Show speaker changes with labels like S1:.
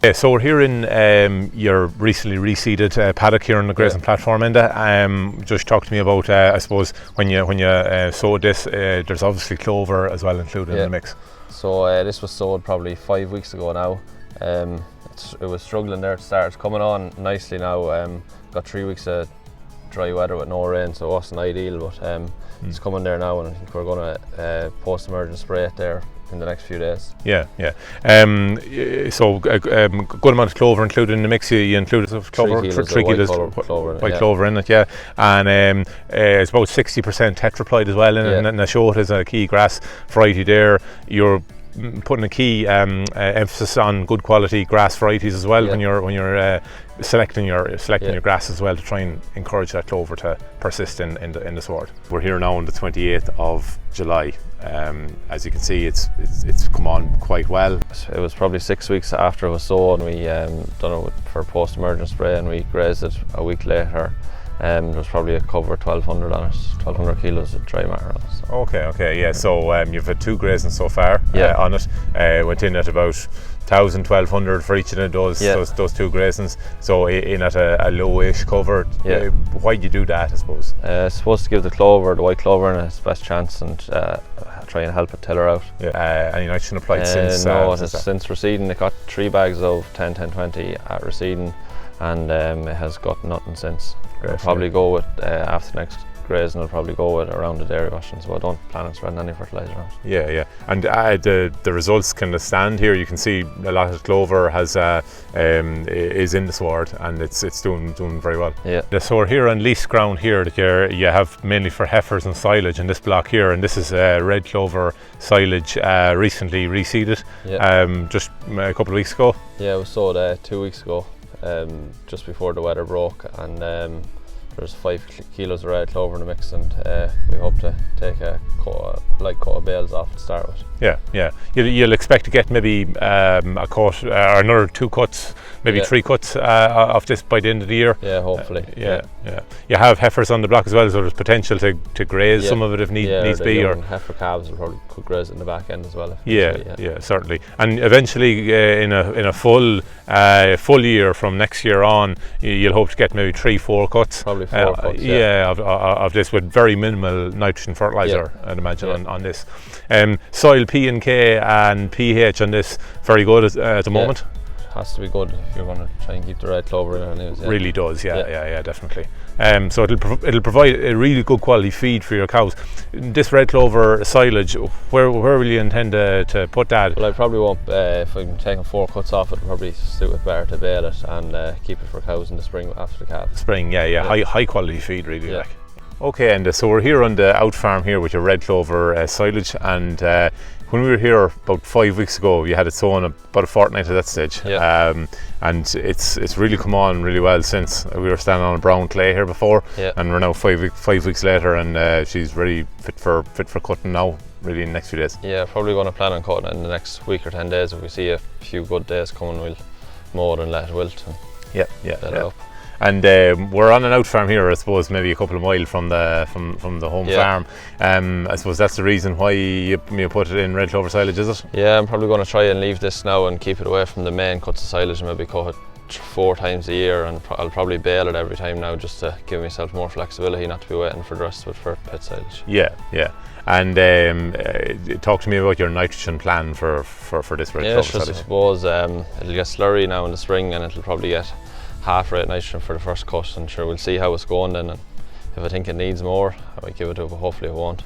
S1: Yeah, so we're here in your recently reseeded paddock here on the grazing platform, Enda. Just talk to me about, I suppose, when you sowed this, there's obviously clover as well included in the mix.
S2: So this was sowed probably 5 weeks ago now. It was struggling there to start. It's coming on nicely now. Got 3 weeks of dry weather with no rain, so it wasn't ideal, but it's coming there now, and I think we're going to post-emergent spray it there in the next few days.
S1: Yeah. So a good amount of clover included in the mix. You included clover, 3 kilos white clover in it, and it's about 60% tetraploid as well in it, and the short is a key grass variety there. You're putting a key emphasis on good quality grass varieties as well when you're selecting your grass as well, to try and encourage that clover to persist in the sward. We're here now on the 28th of July. As you can see, it's come on quite well.
S2: It was probably 6 weeks after it was sown. We done it for post-emergent spray, and we grazed it a week later. There was probably a cover 1,200 on it, 1,200 kilos of dry matter on it. So.
S1: Okay, yeah. So you've had 2 grazings so far on it. Went in at about 1,000, 1,200 for each of those 2 grazings. So in at a lowish cover. Why do you do that, I suppose?
S2: It's supposed to give the white clover its best chance, and try and help it tiller out.
S1: Any nitrogen applied since?
S2: No, since reseeding. It got 3 bags of 10-10-20 at reseeding, and it has got nothing since. I'll probably go with, after next grazing, I'll probably go with around the dairy washing, so I don't plan on spreading any fertiliser out.
S1: Yeah. And the results kind of stand here. You can see a lot of clover is in the sward, and it's doing very well. So we're here on leased ground here that you have mainly for heifers and silage in this block here, and this is red clover silage recently reseeded just a couple of weeks ago.
S2: Yeah, it was sowed 2 weeks ago, just before the weather broke, and there's 5 kilos of red clover in the mix, and we hope to take a light coat of bales off to start with.
S1: Yeah. You'll expect to get maybe a cut or another 2 cuts, maybe 3 cuts of this by the end of the year.
S2: Yeah, hopefully.
S1: Yeah. You have heifers on the block as well, so there's potential to graze some of it if needs be.
S2: Or heifer calves will probably could graze it in the back end as well.
S1: Yeah, certainly. And eventually, in a full year from next year on, you'll hope to get maybe 3-4 cuts.
S2: Probably 4 cuts.
S1: Of this with very minimal nitrogen fertiliser, I'd imagine on this. Soil P&K and pH on this very good at the moment.
S2: Has to be good if you're going to try and keep the red clover in it.
S1: Really does, definitely. So it'll provide a really good quality feed for your cows. This red clover silage, where will you intend to put that?
S2: Well, I probably won't. If I'm taking 4 cuts off, it'll probably suit it better to bale it and keep it for cows in the spring after the calves.
S1: High quality feed, really. Okay, and so we're here on the out farm here with your red clover silage, and when we were here about 5 weeks ago, you had it sown about a fortnight at that stage, and it's really come on really well since. We were standing on a brown clay here before, and we're now 5 weeks later, and she's really fit for cutting now, really in the next few days.
S2: Yeah, probably going to plan on cutting it in the next week or 10 days. If we see a few good days coming, we'll mow it and let it wilt. And it up.
S1: And we're on an out farm here, I suppose, maybe a couple of miles from the home farm. I suppose that's the reason why you put it in red clover silage, is it?
S2: Yeah, I'm probably going to try and leave this now and keep it away from the main cuts of silage, and maybe cut it 4 times a year, and I'll probably bale it every time now, just to give myself more flexibility, not to be waiting for the rest of it for pit silage.
S1: Yeah. And talk to me about your nitrogen plan for this red clover silage.
S2: I suppose it'll get slurry now in the spring, and it'll probably get half rate nitrogen for the first cut, and sure, we'll see how it's going then, and if I think it needs more, I might give it to it, but hopefully it won't.